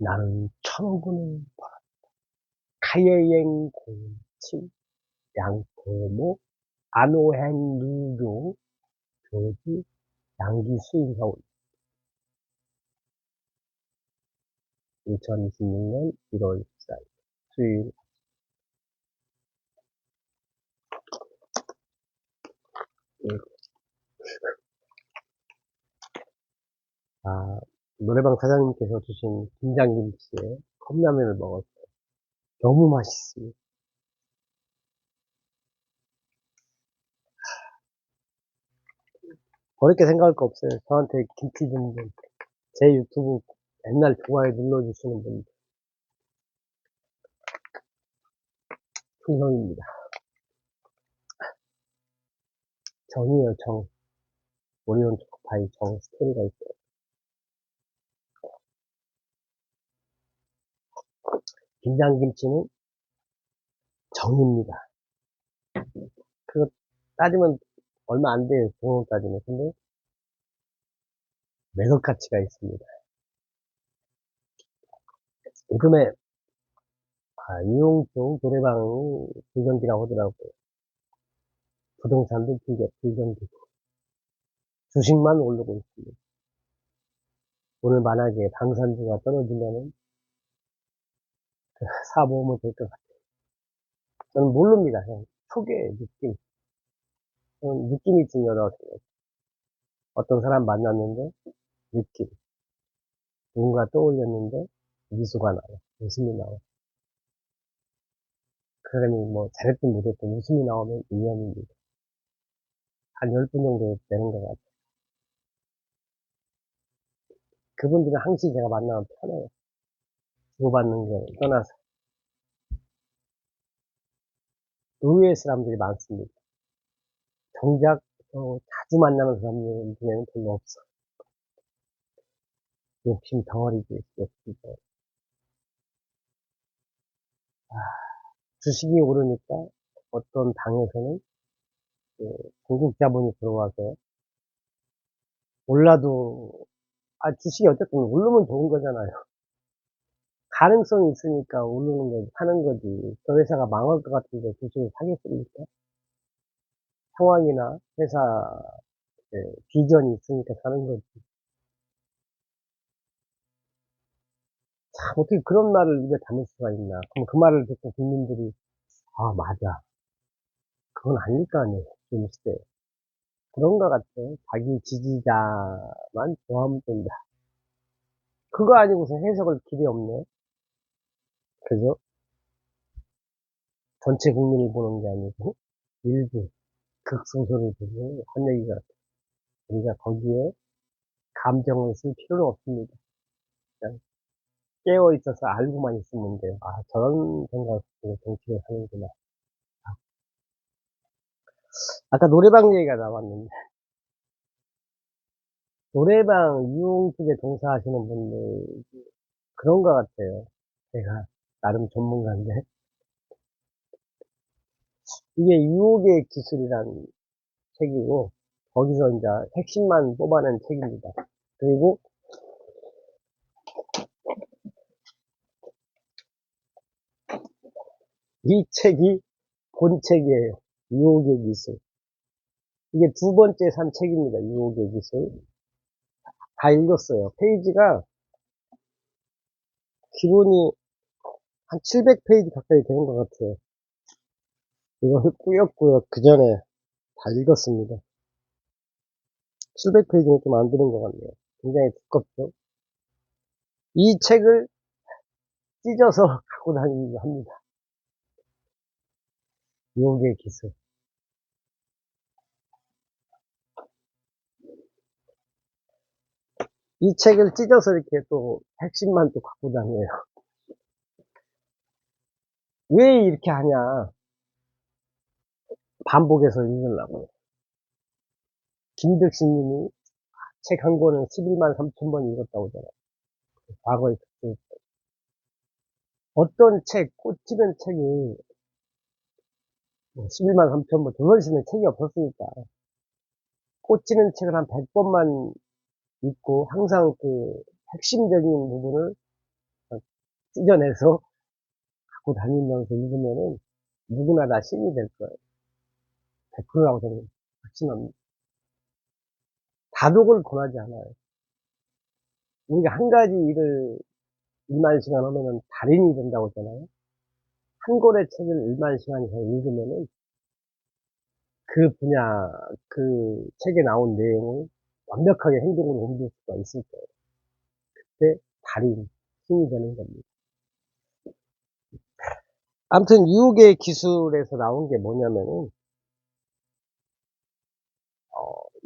나는 천억원을 벌었다. 가예행 공치 양포모 안오행 누교 교지 양기 수인사원 2026년 1월 14일 수요일. 노래방 사장님께서 주신 김장김치에 컵라면을 먹었어요. 너무 맛있습니다. 어렵게 생각할 거 없어요. 저한테 김치 좀, 제 유튜브 맨날 좋아요 눌러주시는 분들 충성입니다. 정이에요, 정. 오리온 초코파이 정 스토리가 있어요. 김장김치는 정입니다. 그거 따지면 얼마 안 돼요. 돈으로 따지면. 근데 매력 가치가 있습니다. 요즘에 이용종 노래방이 불경기라고 하더라고요. 부동산도 불경기고 주식만 오르고 있습니다. 오늘 만약에 방산주가 떨어지면은 사보험은 될 것 같아요. 저는 모릅니다. 형. 초기의 느낌. 저는 느낌이 중요하다고 생각해요. 어떤 사람 만났는데 느낌. 누군가 떠올렸는데 미소가 나요. 웃음이 나와요. 그러니 뭐 잘했든 못했든 웃음이 나오면 인연입니다. 한 10분 정도 되는 것 같아요. 그분들은 항상 제가 만나면 편해요. 주고받는 걸 떠나서. 의외의 사람들이 많습니다. 정작 자주 만나는 사람들 중에는 별로 없어. 욕심 덩어리지, 욕심 덩어리. 주식이 오르니까 어떤 당에서는 중국 자본이 들어와서 올라도 주식이 어쨌든 오르면 좋은 거잖아요. 가능성이 있으니까 오르는 거지, 사는 거지. 저 회사가 망할 것 같은데 주식을 사겠습니까? 상황이나 회사 비전이 있으니까 사는 거지. 참, 어떻게 그런 말을 입에 담을 수가 있나. 그럼 그 말을 듣고 국민들이, 맞아. 그건 아닐 거 아니에요. 지금 시대에. 그런 것 같아. 자기 지지자만 좋아하면 된다. 그거 아니고서 해석을 길이 없네. 그죠? 전체 국민을 보는 게 아니고, 일부, 극소수를 보고 한 얘기 같아. 우리가 거기에 감정을 쓸 필요는 없습니다. 그냥 깨어 있어서 알고만 있으면 돼요. 저런 생각으로 정치를 하는구나. 아까 노래방 얘기가 나왔는데, 노래방 이용 쪽에 종사하시는 분들, 그런 것 같아요. 제가 나름 전문가인데, 이게 유혹의 기술이라는 책이고, 거기서 이제 핵심만 뽑아낸 책입니다. 그리고 이 책이 본책이에요. 유혹의 기술. 이게 두 번째 산 책입니다. 유혹의 기술. 다 읽었어요. 페이지가 기본이 한 700페이지 가까이 되는 것 같아요. 이걸 꾸역꾸역 그 전에 다 읽었습니다. 700페이지는 좀 안 되는 것 같네요. 굉장히 두껍죠. 이 책을 찢어서 갖고 다니기도 합니다. 유혹의 기술. 이 책을 찢어서 이렇게 또 핵심만 또 갖고 다녀요. 왜 이렇게 하냐. 반복해서 읽으려고요. 김득신 님이 책 한 권을 11만 3천 번 읽었다고 하잖아요. 과거에 어떤 책, 꽂히는 책이 11만 3천 번, 조선시대는 책이 없었으니까. 꽂히는 책을 한 100번만 읽고 항상 그 핵심적인 부분을 찢어내서 갖고 다니면서 읽으면은 누구나 다 신이 될 거예요. 100%라고 저는 확신합니다. 다독을 권하지 않아요. 우리가 한 가지 일을 2만 시간 하면은 달인이 된다고 했잖아요. 한 권의 책을 1만 시간 이상 읽으면은 그 분야, 그 책에 나온 내용을 완벽하게 행동으로 옮길 수가 있을 거예요. 그때 달인, 신이 되는 겁니다. 아무튼 유혹의 기술에서 나온 게 뭐냐면은,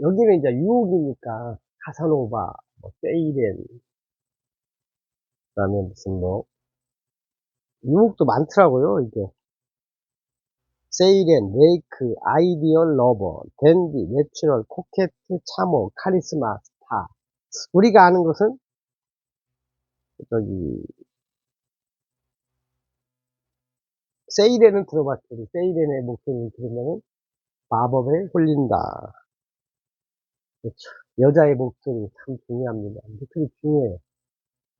여기는 이제 유혹이니까 카사노바, 뭐 세이렌, 그다음에 무슨 뭐 유혹도 많더라고요. 이게 세이렌, 레이크, 아이디얼 러버, 댄디, 내추럴, 코케트, 참호, 카리스마, 스타. 우리가 아는 것은 저기 세이렌은 들어봤죠. 세이렌의 목소리를 들으면 마법에 홀린다. 그렇죠. 여자의 목소리 참 중요합니다. 목소리 중요해요.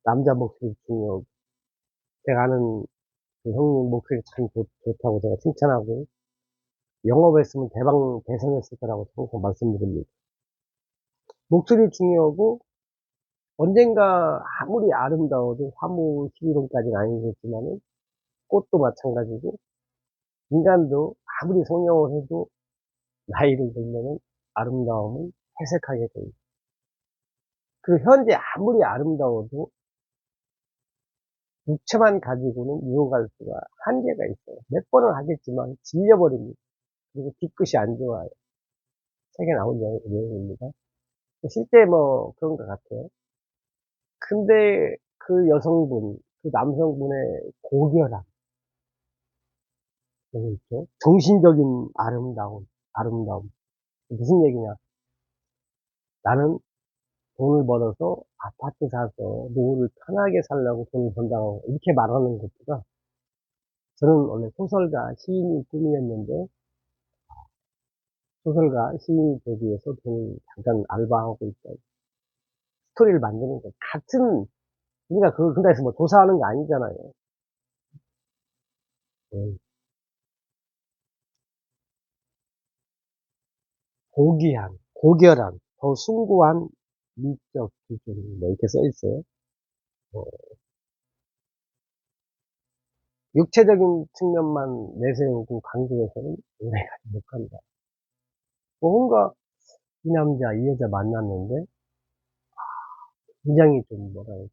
남자 목소리 중요하고. 제가 아는 그 형님 목소리 참 좋다고 제가 칭찬하고, 영업했으면 대성했을 거라고 항상 말씀드립니다. 목소리 중요하고, 언젠가 아무리 아름다워도 화무 11호까지는 아니겠지만은, 꽃도 마찬가지고, 인간도 아무리 성형을 해도 나이를 들면은 아름다움은 회색하게 됩니다. 그리고 현재 아무리 아름다워도 육체만 가지고는 유혹할 수가 한계가 있어요. 몇 번은 하겠지만 질려버립니다. 그리고 뒤끝이 안 좋아요. 책에 나온 내용입니다. 실제 뭐 그런 것 같아요. 근데 그 여성분, 그 남성분의 고결함, 여기 있죠. 정신적인 아름다움. 무슨 얘기냐. 나는 돈을 벌어서 아파트 사서 노후를 편하게 살려고 돈을 번다고 이렇게 말하는 것보다, 저는 원래 소설가, 시인이 꿈이었는데 소설가, 시인이 되기 위해서 돈을 잠깐 알바하고 있다. 스토리를 만드는 거. 같은, 우리가 그걸 근데서 뭐 조사하는 거 아니잖아요. 음, 고귀한, 고결한, 더 숭고한 미적 기준, 뭐 이렇게 써 있어요. 어, 육체적인 측면만 내세우고 강조해서는 오래가지 못한다. 뭔가 이 남자, 이 여자 만났는데 굉장히 좀 뭐랄까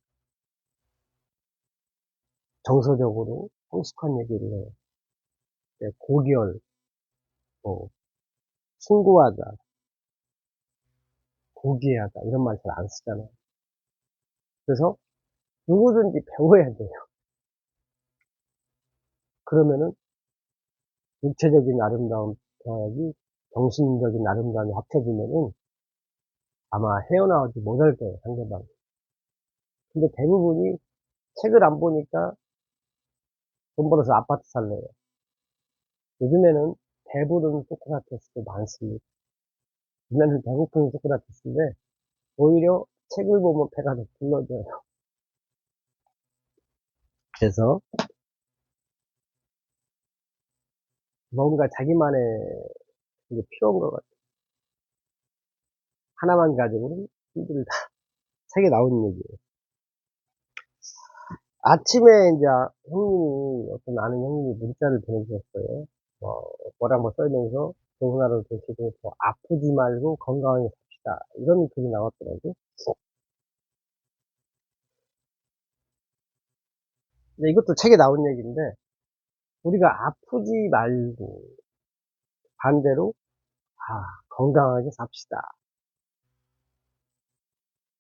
정서적으로 성숙한 얘기를 해요. 네, 고결, 뭐 숭고하다, 고귀하다 이런 말 잘 안 쓰잖아요. 그래서 누구든지 배워야 돼요. 그러면은 육체적인 아름다움 더하기 정신적인 아름다움이 합쳐지면은 아마 헤어나오지 못할 거예요, 상대방. 근데 대부분이 책을 안 보니까 돈 벌어서 아파트 살래요. 요즘에는 배부른 소크라테스도 많습니다. 옛날에는 배고픈 소크라테스인데 오히려 책을 보면 배가 더 불러져요. 그래서 뭔가 자기만의 게 필요한 것 같아요. 하나만 가지고는 힘들다. 책에 나오는 얘기예요. 아침에 이제 형님이, 어떤 아는 형님이 문자를 보내주셨어요. 뭐랑 뭐 써면서 좋은 하루 되시고 더 아프지 말고 건강하게 삽시다. 이런 글이 나왔더라고요. 근데 이것도 책에 나온 얘기인데, 우리가 아프지 말고 반대로 건강하게 삽시다.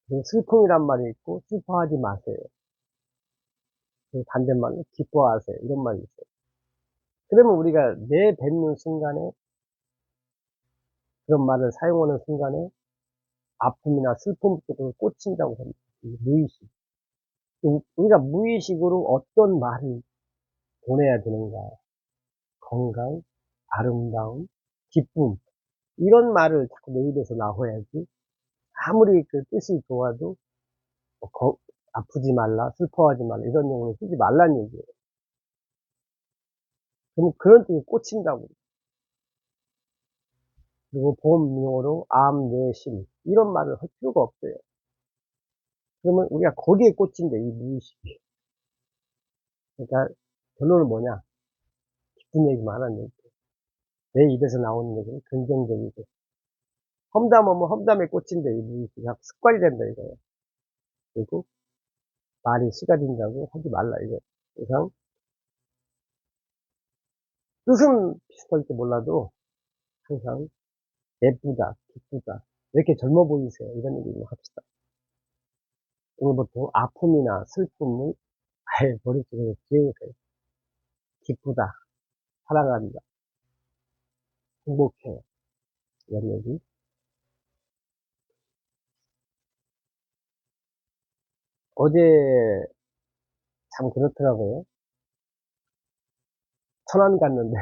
그리고 슬픔이란 말이 있고 슬퍼하지 마세요. 그리고 반대말로 기뻐하세요. 이런 말이 있어요. 그러면 우리가 내뱉는 순간에, 그런 말을 사용하는 순간에 아픔이나 슬픔 쪽으로 꽂힌다고 합니다. 무의식. 우리가 무의식으로 어떤 말을 보내야 되는가. 건강, 아름다움, 기쁨. 이런 말을 자꾸 내 입에서 나와야지. 아무리 그 뜻이 좋아도, 뭐 아프지 말라, 슬퍼하지 말라, 이런 용어를 쓰지 말라는 얘기예요. 그럼 그런 쪽에 꽂힌다고. 그리고 보험 용어로 암, 뇌, 심, 이런 말을 할 필요가 없어요. 그러면 우리가 거기에 꽂힌대, 이 무의식이. 그러니까 결론은 뭐냐? 기쁜 얘기만 하는 얘기. 내 입에서 나오는 얘기는 긍정적이고, 험담하면 험담에 꽂힌대, 이 무의식이. 습관이 된다, 이거예요. 그리고 말이 씨가 된다고 하지 말라, 이거. 그래서 뜻은 비슷할지 몰라도 항상 예쁘다, 기쁘다, 이렇게 젊어 보이세요. 이런 얘기 좀 합시다. 오늘부터 아픔이나 슬픔을 아예 머릿속에 지우세요. 기쁘다, 사랑한다, 행복해. 이런 얘기. 어제 참 그렇더라고요. 천안 갔는데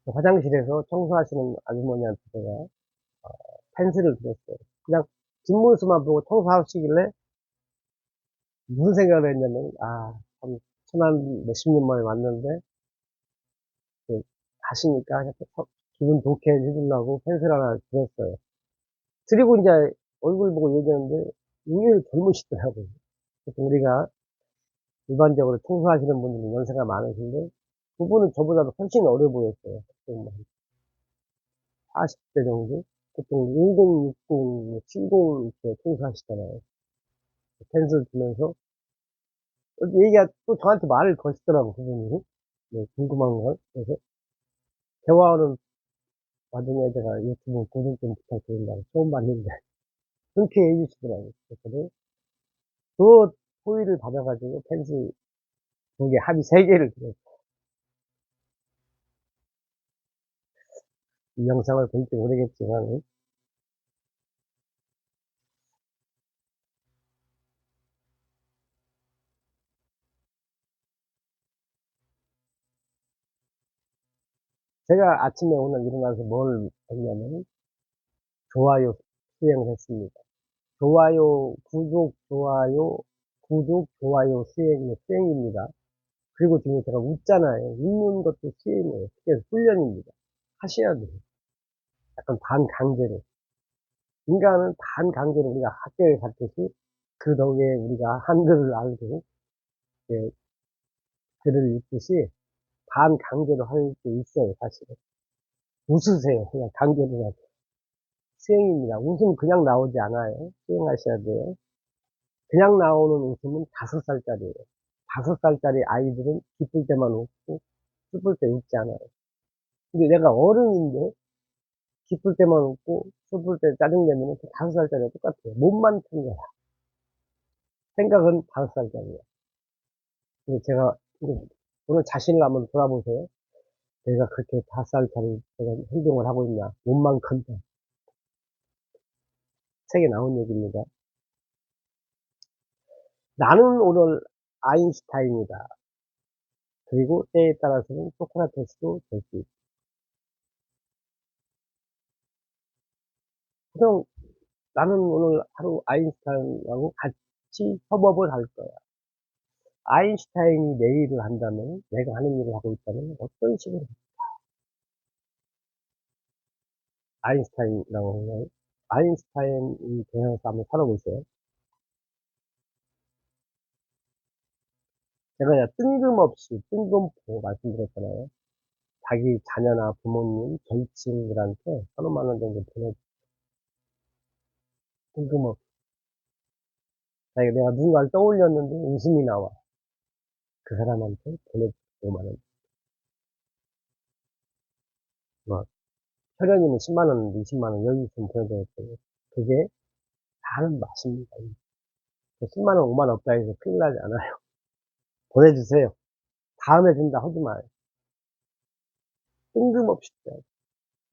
화장실에서 청소하시는 아주머니한테 제가 펜슬을 드렸어요. 그냥 뒷모습만 보고 청소하시길래 무슨 생각을 했냐면, 참, 천안 몇십 년 만에 왔는데, 그 가시니까 기분 좋게 해주려고 펜슬 하나 드렸어요. 드리고 이제 얼굴 보고 얘기하는데, 의외로 젊으시더라고요. 그래서 우리가 일반적으로 청소하시는 분들은 연세가 많으신데, 그분은 저보다도 훨씬 어려 보였어요. 40대 정도? 보통 50, 60, 70 이렇게 청소하시잖아요. 펜슬 주면서, 얘기가 또 저한테 말을 거시더라고, 그분이. 네, 궁금한 걸. 그래서 대화하는 와중에 제가 유튜브 구독 좀 부탁드린다고 처음 봤는데, 그렇게 해주시더라고요. 그래서 그 호의를 받아가지고 펜슬 2개, 합의 3개를 드렸어요. 이 영상을 볼지 모르겠지만, 제가 아침에 오늘 일어나서 뭘 했냐면, 좋아요 수행을 했습니다. 좋아요, 구독, 좋아요 수행입니다. 그리고 지금 제가 웃잖아요. 웃는 것도 수행이에요. 그래서 훈련입니다. 하셔야 돼요. 약간 반강제로. 인간은 반강제로 우리가 학교에 갔듯이 그 덕에 우리가 한글을 알고, 예, 글을 읽듯이 반강제로 할 수 있어요, 사실은. 웃으세요. 그냥 강제로라도. 수행입니다. 웃음 그냥 나오지 않아요. 수행하셔야 돼요. 그냥 나오는 웃음은 5살짜리예요. 5살짜리 아이들은 기쁠 때만 웃고 슬플 때 웃지 않아요. 근데 내가 어른인데 기쁠 때만 웃고 슬플 때 짜증내면 그 5살짜리와 똑같아요. 몸만 틀려요. 생각은 5살짜리예요. 근데 제가 오늘 자신을 한번 돌아보세요. 내가 그렇게 5살짜리 제가 행동을 하고 있나. 몸만 큰데. 책에 나온 얘기입니다. 나는 오늘 아인슈타인이다. 그리고 때에 따라서는 소크라테스도 될 수 있다. 그냥 나는 오늘 하루 아인슈타인하고 같이 협업을 할 거야. 아인슈타인이 내 일을 한다면, 내가 하는 일을 하고 있다면 어떤 식으로 아인슈타인이라고 하나요? 아인슈타인이 되어서 한번 살아보세요. 제가 뜬금포 말씀드렸잖아요. 자기 자녀나 부모님, 절친들한테 서너만 원 정도 뜬금없이. 내가 누군가를 떠올렸는데 웃음이 나와. 그 사람한테 보내주고 5만 원. 뭐, 혈연이면 10만 원, 20만 원 여유 있으면 보내줘야 되고. 그게 다른 맛입니다. 10만 원, 5만 원 없다 해서 큰일 나지 않아요. 보내주세요. 다음에 준다 하지 마요. 뜬금없이 줘요.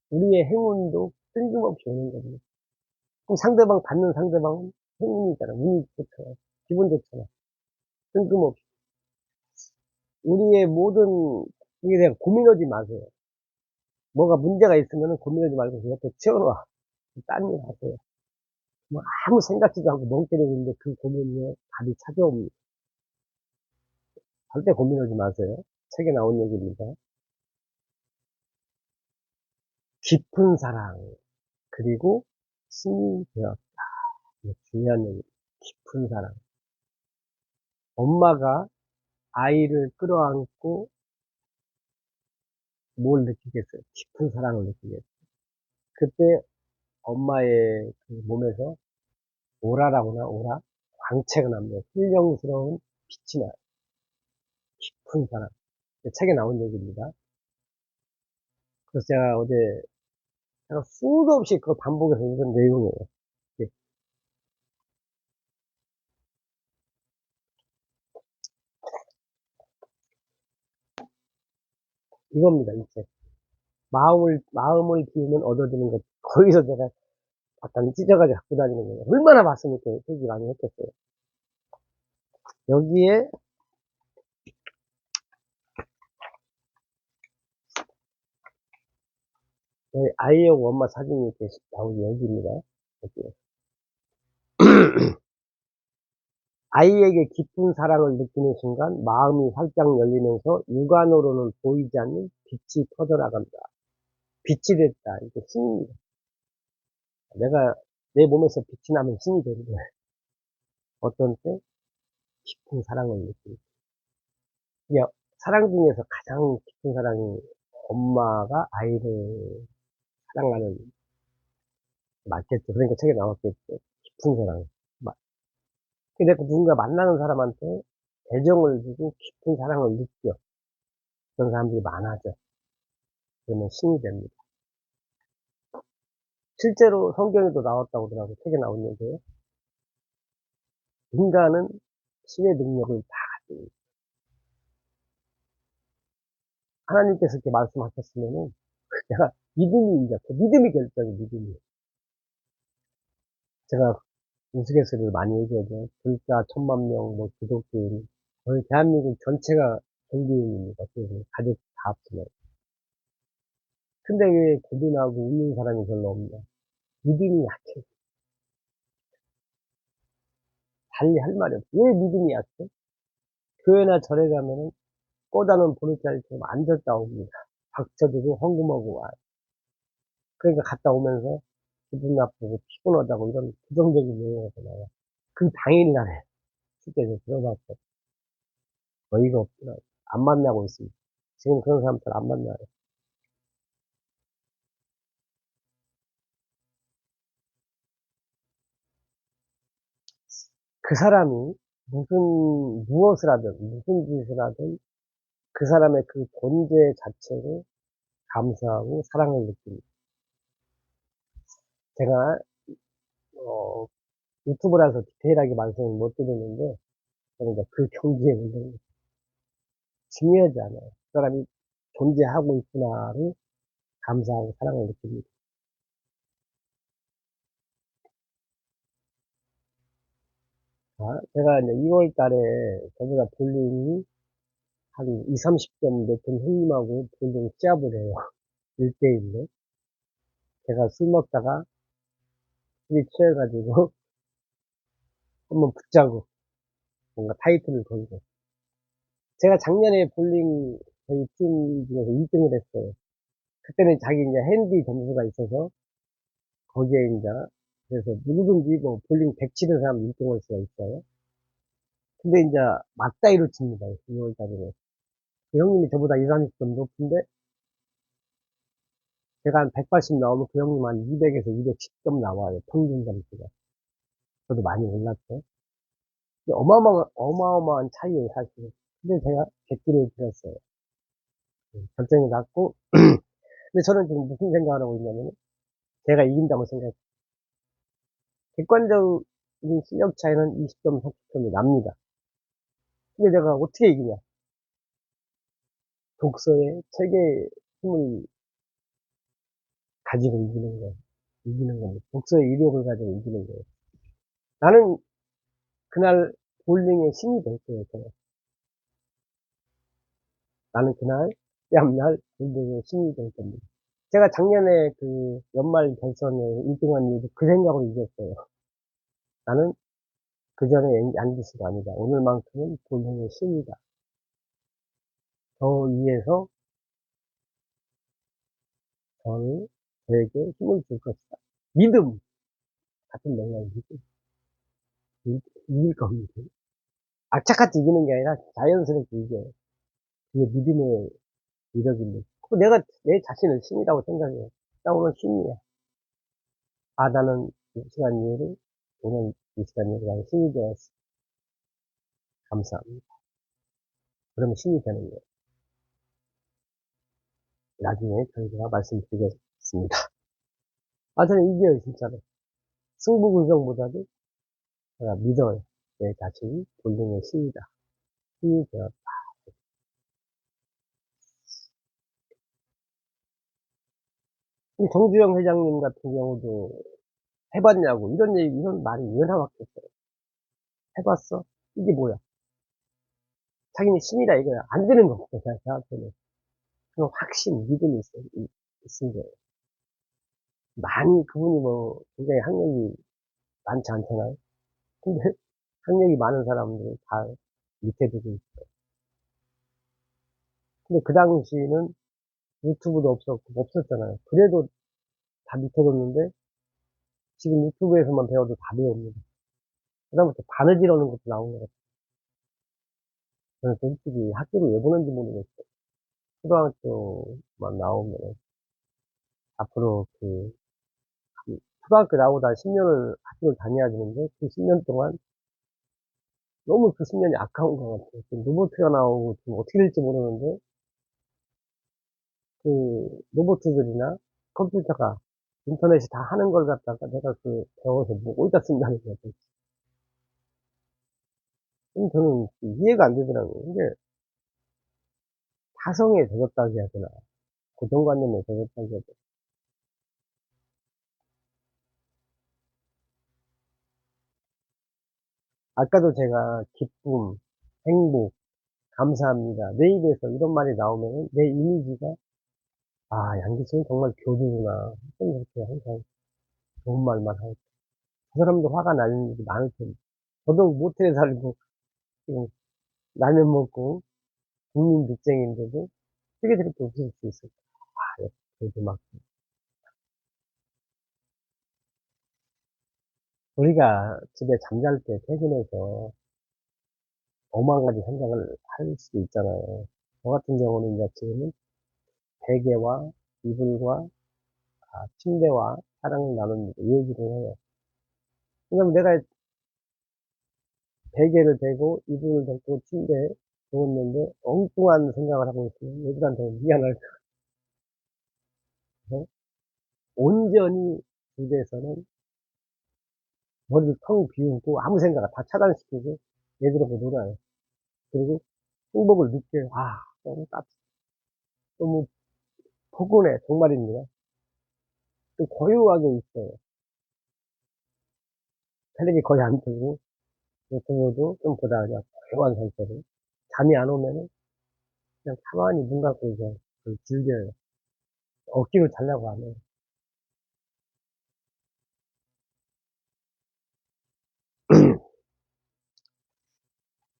우리의 행운도 뜬금없이 오는 겁니다. 그럼 받는 상대방은 행운이잖아. 운이 좋잖아. 기분 좋잖아. 뜬금없이. 우리의 모든, 이게 내가 고민하지 마세요. 뭐가 문제가 있으면 고민하지 말고 그 옆에 치워놔. 딴 일 하세요. 뭐 아무 생각지도 않고 멍 때리고 있는데 그 고민에 답이 찾아옵니다. 절대 고민하지 마세요. 책에 나온 얘기입니다. 깊은 사랑, 그리고 신이 되었다. 이게 중요한 얘기입니다. 깊은 사랑. 엄마가 아이를 끌어안고 뭘 느끼겠어요? 깊은 사랑을 느끼겠어요. 그때 엄마의 그 몸에서 오라라고나, 오라? 광채가 납니다. 훌륭스러운 빛이 나요. 깊은 사랑. 책에 나온 얘기입니다. 그래서 제가 어제, 제가 수도 없이 그걸 반복해서 읽은 내용이에요. 예, 이겁니다, 이 책. 마음을 비우면 얻어지는 것. 거기서 제가 약간 찢어가지고 갖고 다니는 거예요. 얼마나 봤으면 이렇게 얘기 많이 했겠어요. 여기에, 저희 아이하고 엄마 사진이 이렇게 나오는 여기입니다. 여기. 아이에게 깊은 사랑을 느끼는 순간 마음이 활짝 열리면서 육안으로는 보이지 않는 빛이 퍼져나간다. 빛이 됐다. 이게 신입니다. 내가 내 몸에서 빛이 나면 신이 되는 거예요. 어떤 때? 깊은 사랑을 느끼는. 그냥 사랑 중에서 가장 깊은 사랑이 엄마가 아이를 사랑하는, 맞겠죠. 그러니까 책에 나왔겠죠. 깊은 사랑. 근데 그 누군가 만나는 사람한테 애정을 주고 깊은 사랑을 느껴. 그런 사람들이 많아져. 그러면 신이 됩니다. 실제로 성경에도 나왔다고 하더라고요. 책에 나온 얘기예요. 인간은 신의 능력을 다 가지고 있어요. 하나님께서 이렇게 말씀하셨으면은 내가 믿음이 이제 그 믿음이 결정이 믿음이. 제가 우스갯소리를 많이 얘기하죠. 불자 1000만 명, 뭐 기독교인 거의 대한민국 전체가 종교인입니다. 그래서 가족 다 합치면. 근데 왜 고민하고 웃는 사람이 별로 없냐? 믿음이 약해. 달리 할 말이 없어. 왜 믿음이 약해? 교회나 절에 가면은 꼬다는 보리자리처럼 앉았다 옵니다. 박쳐주고 헌금하고 와요. 그러니까 갔다 오면서 기분 나쁘고 피곤하다고 이런 부정적인 내용이 나와요. 그 당일날에 실제 들어봤어요. 어이가 없더라고요. 안 만나고 있습니다. 지금 그런 사람들 안 만나요. 그 사람이 무엇을 하든, 무슨 짓을 하든 그 사람의 그 존재 자체를 감사하고 사랑을 느낍니다. 제가, 어, 유튜브라서 디테일하게 말씀을 못 드리는데, 저는 이제 그 경지에 있는 중요하지 않아요. 그 사람이 존재하고 있구나를 감사하고 사랑을 느낍니다. 자, 제가 이제 2월 달에 저보다 볼링이 한 2, 30점 높은 형님하고 볼링 시합을 해요. 1대1로. 제가 술 먹다가 술이 취해가지고 한번 붙자고 뭔가 타이틀을 걸고. 제가 작년에 볼링 저희 팀 중에서 1등을 했어요. 그때는 자기 이제 핸디 점수가 있어서 거기에 이제 그래서 누구든지 뭐 볼링 100 치는 사람 1등 할 수가 있어요. 근데 이제 맞다이로 칩니다. 2월 달에는. 그 형님이 저보다 2, 30점 높은데 제가 한 180 나오면 그 형님 한 200에서 210점 나와요. 평균 점수가. 저도 많이 올랐죠. 어마어마한 차이예요, 사실은. 근데 제가 객기를 들었어요. 결정이 났고, 근데 저는 지금 무슨 생각을 하고 있냐면, 제가 이긴다고 생각해요. 객관적인 실력 차이는 20점, 30점이 납니다. 근데 내가 어떻게 이기냐? 독서의 책의 힘을 가지고 이기는 거예요. 이기는 겁니다. 독서의 위력을 가지고 이기는 거예요. 나는 그날 볼링의 신이 될 거예요, 제가. 나는 그날, 뺨날 볼링의 신이 될 겁니다. 제가 작년에 그 연말 결선에 1등한 이유도 그 생각으로 이겼어요. 나는 그전에 양기수가 아니다. 오늘만큼은 본인의 신이다. 저 위에서 저에게 힘을 줄 것이다. 믿음! 같은 맥락이지. 이길 겁니다. 악착같이 이기는 게 아니라 자연스럽게 이겨요. 그게 믿음의 위력입니다. 내가 내 자신을 신이라고 생각해요. 나 오늘 신이야. 아, 나는 이 시간 이후로, 오늘 이 시간 이후로 나는 신이 되었어. 감사합니다. 그러면 신이 되는 거예요. 나중에 저희가 말씀드리겠습니다. 아, 저는 이겨요, 진짜로. 승부근성보다도 제가 믿어요. 내 자신이 본능의 신이다. 신이 되었다. 이 정주영 회장님 같은 경우도 해봤냐고, 이런 얘기, 이런 말이 왜 나왔겠어요? 해봤어? 이게 뭐야? 자기는 신이다 이거야. 안 되는 겁니다, 저한테는. 그런 확신, 믿음이 있은 거예요. 많이, 그분이 뭐, 굉장히 학력이 많지 않잖아요. 근데 학력이 많은 사람들은 다 밑에 두고 있어요. 근데 그 당시는 유튜브도 없었잖아요. 그래도 다 밑에 뒀는데, 지금 유튜브에서만 배워도 다 배웁니다. 그다음부터 바느질 하는 것도 나온 것 같아요. 저는 솔직히 학교를 왜 보는지 모르겠어요. 초등학교만 나오면 앞으로 초등학교 나오다 10년을 학교를 다녀야 되는데, 그 10년 동안 너무 그 10년이 아까운 것 같아요. 지금 로봇가 나오고 지금 어떻게 될지 모르는데, 로봇들이나 컴퓨터가 인터넷이 다 하는 걸 갖다가 내가 배워서 뭐 어디다 쓴다는 거죠. 저는 이해가 안 되더라고요. 이게 타성에 젖었다고 해야 되나. 고정관념에 젖었다고 해야 되나. 아까도 제가 기쁨, 행복, 감사합니다. 내 입에서 이런 말이 나오면 내 이미지가, 아, 양기수는 정말 교주구나. 이렇게 항상 좋은 말만 하고. 그 사람도 화가 나는 일이 많을 텐데. 저도 모텔에 살고, 지금 라면 먹고, 국민 빚쟁인데도 어떻게 저렇게 웃을 수 있을까. 아, 그래도 막, 우리가 집에 잠잘 때 퇴근해서 오만 가지 생각을 할 수도 있잖아요. 저 같은 경우는 이제 지금은 베개와 이불과 침대와 사랑을 나누는 이 얘기를 해요. 왜냐면 내가 베개를 대고 이불을 덮고 침대에 누웠는데 엉뚱한 생각을 하고 있으면 애들한테 미안할 거예요. 온전히 집에서는 머리를 텅 비우고 아무 생각 다 차단시키고 애들하고 놀아요. 그리고 행복을 느껴요. 아, 너무 너무 포근해. 정말입니다. 좀 고요하게 있어요. 텔레비 거의 안 틀고 유튜브도 좀 보다 그냥 고요한 상태로 잠이 안 오면은 그냥 가만히 눈 감고 이제 즐겨요. 억지로 자려고 안 해요.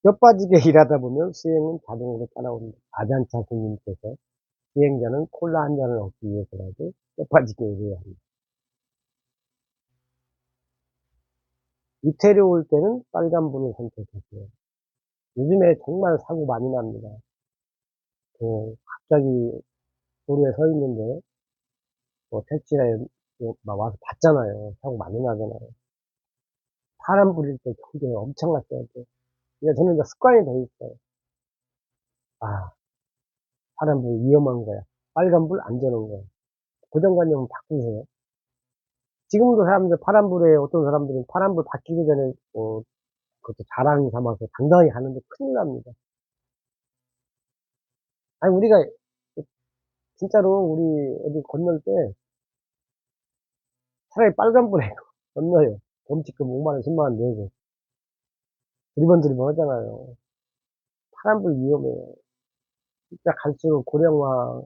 뼈 빠지게 일하다 보면 수행은 자동으로 따라온다. 아잔차 스님께서 수행자는 콜라 한 잔을 얻기 위해서라도 뼈 빠지게 일해야 한다. 이태리 올 때는 빨간불을 선택하세요. 요즘에 정말 사고 많이 납니다. 갑자기 도로에 서 있는데 뭐 택시나 막 와서 봤잖아요. 사고 많이 나잖아요. 파란불일 때 경계에 엄청 났어야 돼. 근데 저는 이제 습관이 돼 있어요. 아, 파란불 위험한 거야. 빨간불 안전한 거야. 고정관념을 바꾸세요. 지금도 사람들 파란불에 어떤 사람들은 파란불 바뀌기 전에 그것도 자랑 삼아서 당당히 가는데 큰일 납니다. 아니 우리가 진짜로 우리 어디 건널 때 차라리 빨간불에 건너요. 범칙금 5만 원, 10만 원 내고 두리번두리번 하잖아요. 파란불 위험해요. 진짜 갈수록 고령화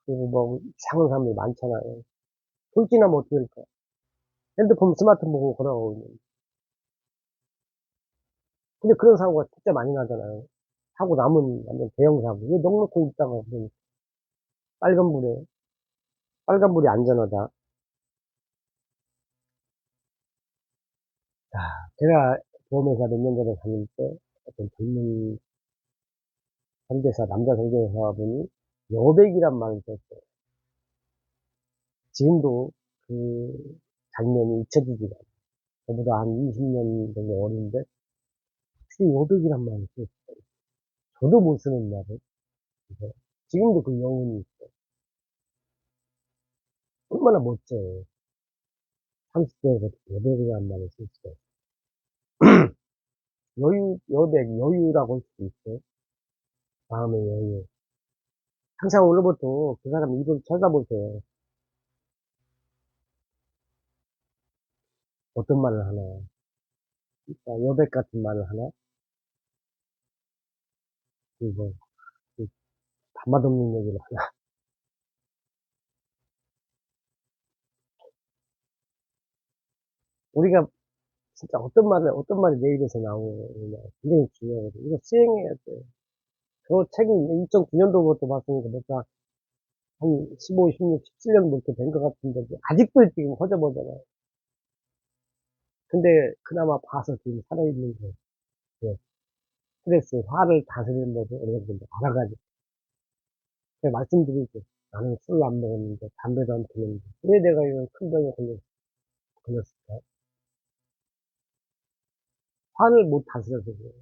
그리고 뭐 이상한 사람들이 많잖아요. 돌진하면 어떻게 될까? 핸드폰 스마트폰 보고 걸어가고 있는. 근데 그런 사고가 진짜 많이 나잖아요. 사고 나면 완전 대형 사고. 왜 넉넉히 있다가 그냥 빨간불에, 빨간불이 안전하다. 자, 제가 보험회사 몇 년 전에 다닐 때 어떤 젊은 설계사, 남자 설계사분이 여백이란 말을 썼어요. 지금도 그 장면이 잊혀지지가 않아요. 저보다 한 20년 정도 어린데, 혹시 여백이란 말을 썼어요. 저도 못 쓰는 말을. 그래서 지금도 그 영혼이 얼마나 멋져요. 30대에서 여백이란 말을 쓸 수가 있어요. 여백, 여유라고 할 수도 있어요. 마음의 여유. 항상 오늘부터 그 사람 입을 쳐다보세요. 어떤 말을 하나. 그러니까 여백 같은 말을 하나. 그리고 그 단맛없는 얘기를 하나. 우리가 진짜 어떤 말이 내 입에서 나오느냐. 굉장히 중요하거든요. 이거 수행해야 돼. 저 책이 2009년도부터 봤으니까 내가 한 15, 16, 17년 넘게 된 것 같은데, 아직도 지금 허접하잖아요. 근데 그나마 봐서 지금 살아있는 거. 예. 스트레스, 화를 다스리는 법을 어느 정도 알아가지고. 제가 말씀드리죠. 나는 술 안 먹었는데, 담배도 안 피웠는데, 왜 내가 이런 큰 병에 걸렸을까? 화를 못 다스려서 그래요.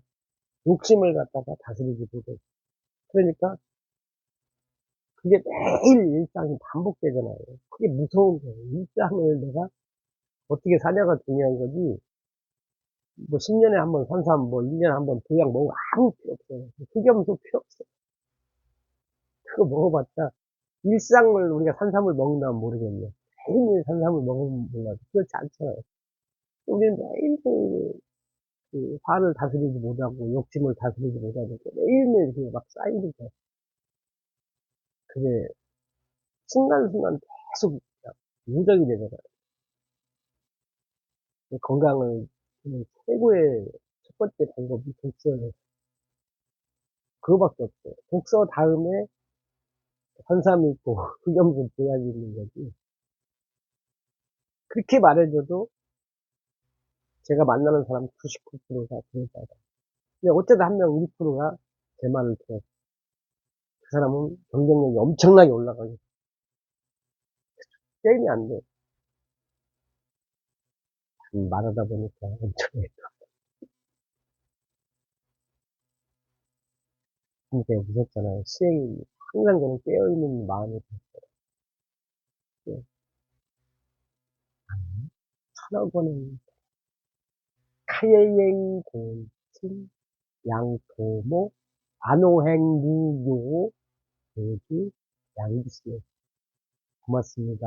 욕심을 갖다가 다스리지 못해서. 그러니까, 그게 매일 일상이 반복되잖아요. 그게 무서운 거예요. 일상을 내가 어떻게 사냐가 중요한 거지, 뭐 10년에 한 번 산삼, 뭐 1년에 한 번 도약 먹으면 아무 필요 없어요. 흑염소 필요 없어요. 그거 먹어봤자, 일상을 우리가 산삼을 먹는다면 모르겠네. 매일매일 산삼을 먹으면 몰라도 그렇지 않잖아요. 우리는 매일매일 그 화를 다스리지 못하고 욕심을 다스리지 못하고 매일매일 그게 막 쌓이니까 그게 순간순간 계속 누적이 되잖아요. 건강을 최고의 첫 번째 방법이 독서예요. 그거밖에 없어요. 독서 다음에 산삼이 있고 흑염소 보약이 있는 거지. 그렇게 말해줘도 제가 만나는 사람 99%가 그러잖아요. 근데 어쩌다 한 명 1%가 제 말을 들어요. 그 사람은 경쟁력이 엄청나게 올라가요. 게임이 안 돼. 말하다 보니까 엄청 되게 무섭잖아요. 수행이 항상 저는 깨어있는 마음이 들어요. 천억 원은 카예행 공친 양토모 안호행 무요 교주 양기씨 고맙습니다.